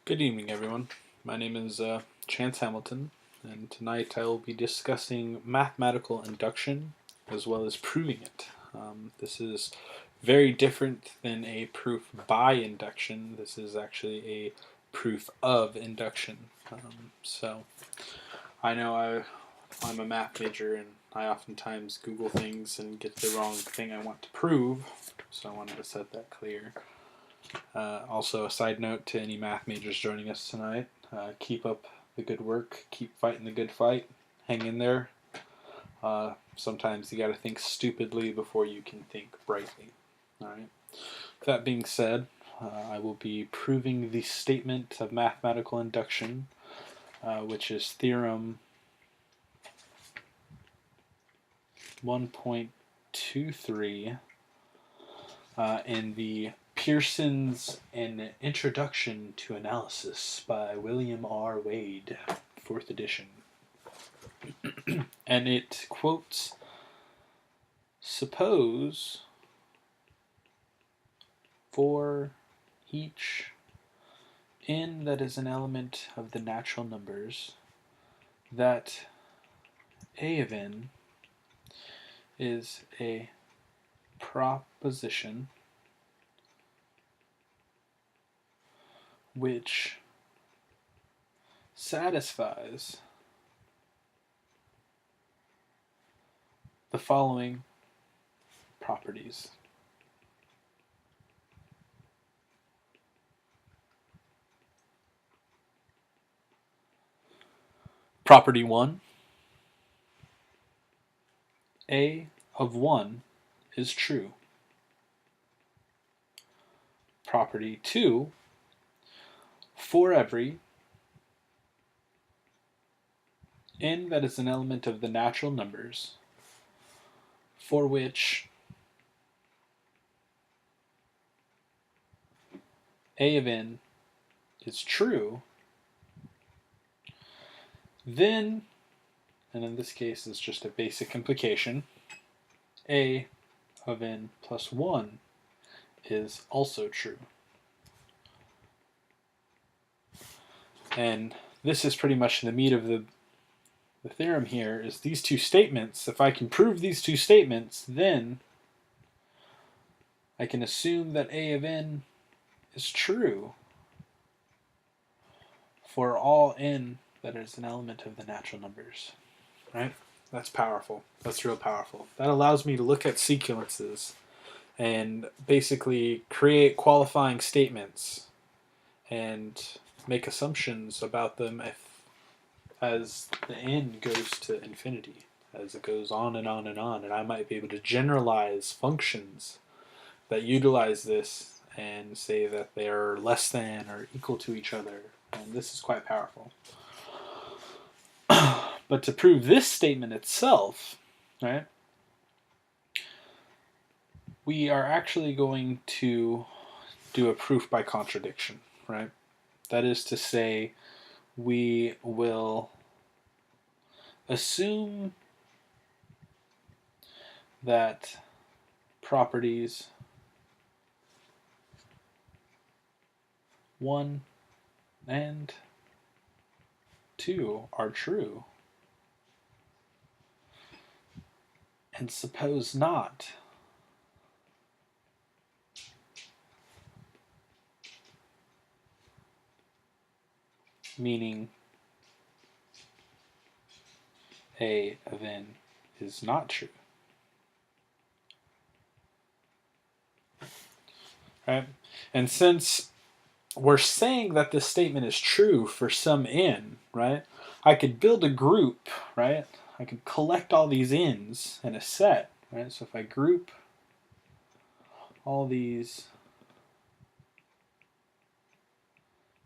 Good evening, everyone. My name is Chance Hamilton, and tonight I will be discussing mathematical induction as well as proving it. This is very different than a proof by induction. This is actually a proof of induction. So I know I'm a math major, and I oftentimes Google things and get the wrong thing I want to prove, so I wanted to set that clear. Also, a side note to any math majors joining us tonight, keep up the good work, keep fighting the good fight, hang in there. Sometimes you got to think stupidly before you can think brightly. All right. That being said, I will be proving the statement of mathematical induction, which is theorem 1.23 in the Pearson's An Introduction to Analysis by William R. Wade, 4th edition. And it quotes, "Suppose for each n that is an element of the natural numbers that a of n is a proposition which satisfies the following properties." Property 1, a of 1 is true. Property 2, for every n that is an element of the natural numbers for which a of n is true, then, and in this case it's just a basic implication, a of n plus 1 is also true. And this is pretty much the meat of the theorem here, is these two statements. If I can prove these two statements, then I can assume that a of n is true for all n that is an element of the natural numbers. Right? That's powerful. That's real powerful. That allows me to look at sequences and basically create qualifying statements and make assumptions about them as the n goes to infinity, as it goes on and on and on. And I might be able to generalize functions that utilize this and say that they are less than or equal to each other. And this is quite powerful. But to prove this statement itself, right, we are actually going to do a proof by contradiction, right? That is to say, we will assume that properties 1 and 2 are true, and suppose not meaning a of n is not true. Right? And since we're saying that this statement is true for some n, right, I could build a group, right? I could collect all these n's in a set, right? So if I group all these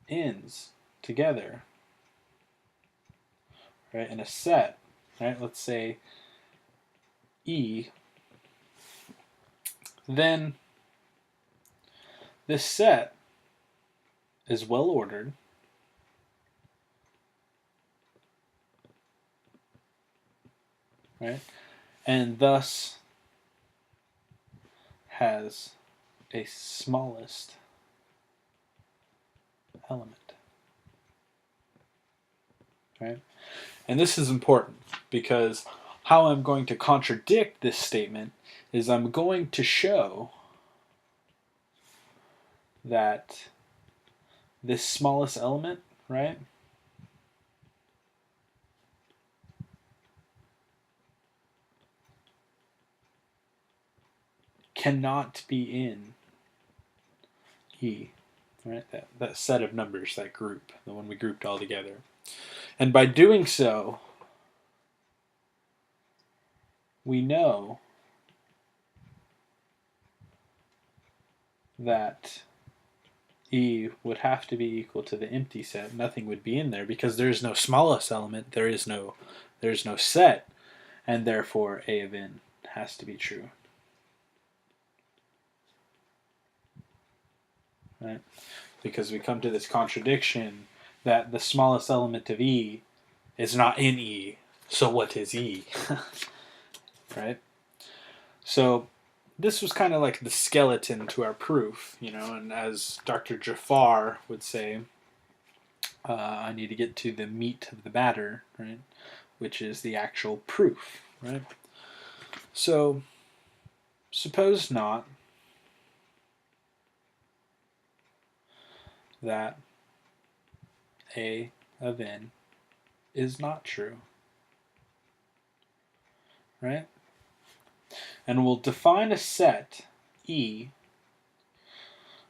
n's together, right, in a set, right, let's say E, then this set is well ordered, right, and thus has a smallest element. right? And this is important because how I'm going to contradict this statement is I'm going to show that this smallest element, right, cannot be in E, right? That set of numbers, that group, the one we grouped all together. And by doing so, we know that E would have to be equal to the empty set. Nothing would be in there because there is no smallest element, there's no set, and therefore A of n has to be true. Right? Because we come to this contradiction that the smallest element of E is not in E, so what is E? Right? So this was kind of like the skeleton to our proof, and as Dr. Jafar would say, I need to get to the meat of the matter, right? Which is the actual proof, right? So suppose not that A of n is not true, right? And we'll define a set E,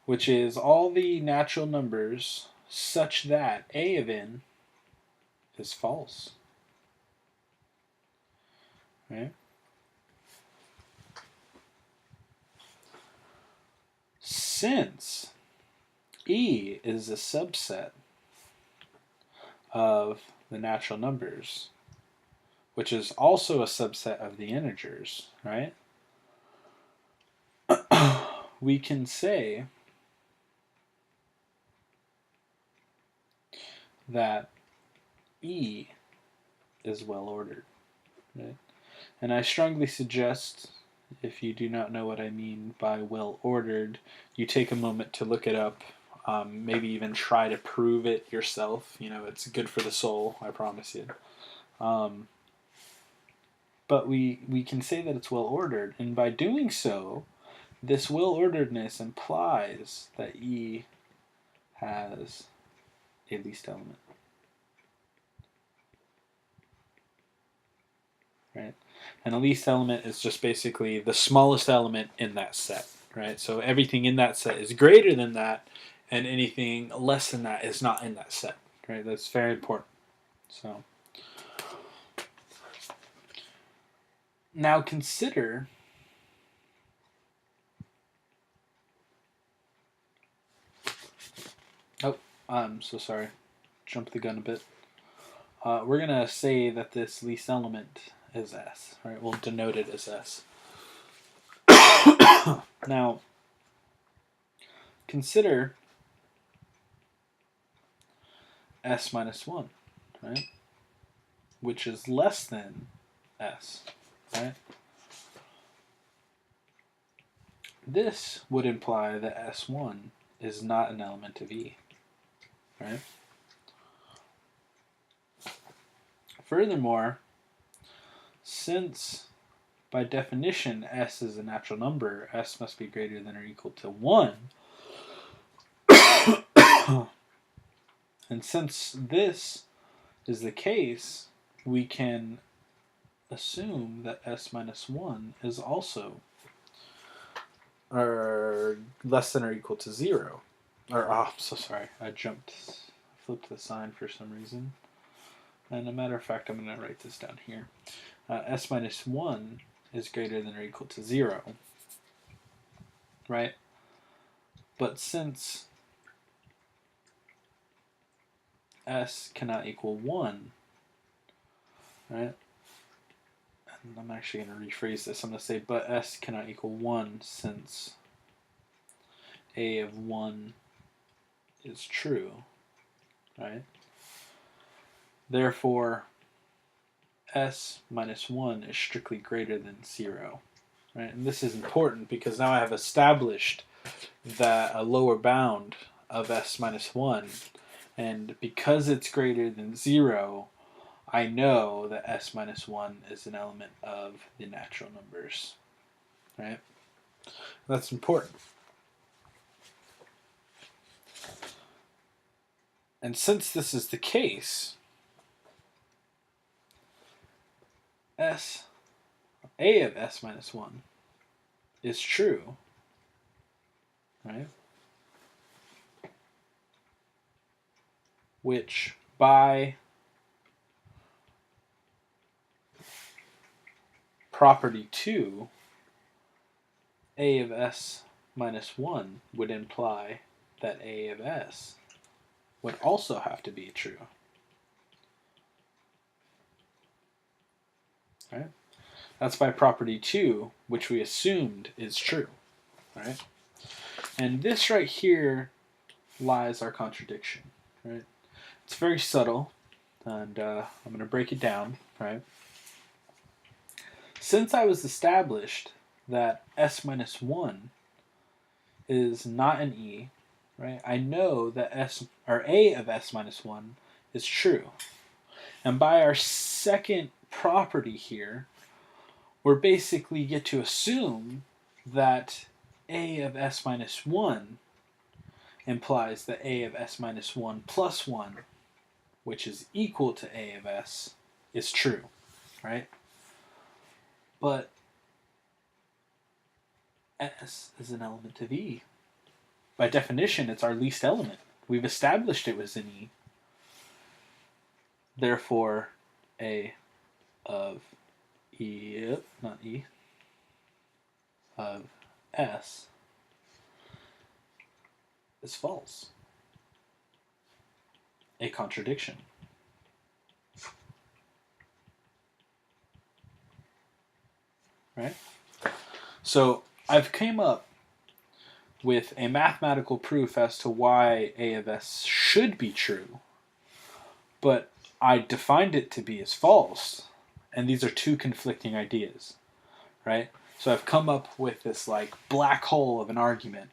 which is all the natural numbers such that A of n is false, right? Since E is a subset of the natural numbers, which is also a subset of the integers, right? We can say that E is well ordered, right? And I strongly suggest, if you do not know what I mean by well ordered, you take a moment to look it up. Maybe even try to prove it yourself. It's good for the soul, I promise you. But we can say that it's well ordered, and by doing so, this well orderedness implies that E has a least element. Right? And a least element is just basically the smallest element in that set. Right? So everything in that set is greater than that, and anything less than that is not in that set. Right? That's very important. So now consider I'm so sorry. Jumped the gun a bit. We're going to say that this least element is S. Right? We'll denote it as S. Now, consider S minus 1, right? Which is less than S, right? This would imply that S1 is not an element of E, right? Furthermore, since by definition S is a natural number, S must be greater than or equal to 1. And since this is the case, we can assume that S minus 1 is also less than or equal to 0. I'm so sorry. I flipped the sign for some reason. And a matter of fact, I'm going to write this down here. S minus 1 is greater than or equal to 0. Right? But since S cannot equal 1, right? And I'm actually going to rephrase this. I'm going to say, but S cannot equal 1 since A of 1 is true, right? Therefore, S minus 1 is strictly greater than 0, right? And this is important because now I have established that a lower bound of S minus 1, and because it's greater than 0, I know that s minus 1 is an element of the natural numbers, right? That's important. And since this is the case, a of s minus 1 is true, right? Which by property 2, a of s minus 1 would imply that a of s would also have to be true. Right? That's by property 2, which we assumed is true. Right? And this right here lies our contradiction. Right? It's very subtle, and I'm going to break it down. Right? Since I was established that s minus 1 is not an e, right? I know that a of s minus 1 is true. And by our second property here, we're basically get to assume that a of s minus 1 implies that a of s minus 1 plus 1, which is equal to a of s, is true, right? But s is an element of e. By definition, it's our least element. We've established it was an e. Therefore, a of e, not e, of s is false. A contradiction. Right? So I've came up with a mathematical proof as to why a of s should be true, but I defined it to be as false, and these are two conflicting ideas, right? So I've come up with this like black hole of an argument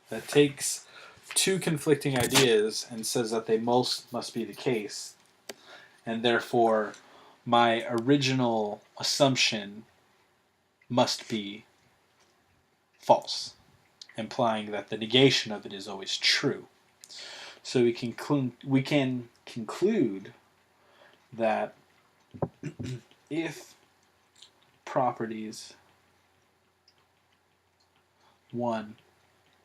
that takes two conflicting ideas and says that they must be the case, and therefore my original assumption must be false, implying that the negation of it is always true. So we can conclude that if properties 1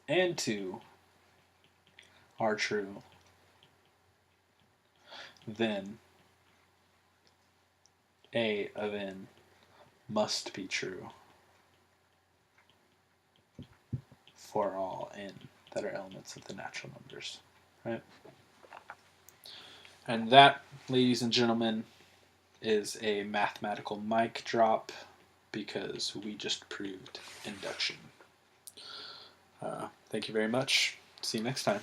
and 2 are true, then a of n must be true for all n that are elements of the natural numbers, right? And that, ladies and gentlemen, is a mathematical mic drop because we just proved induction. Thank you very much. See you next time.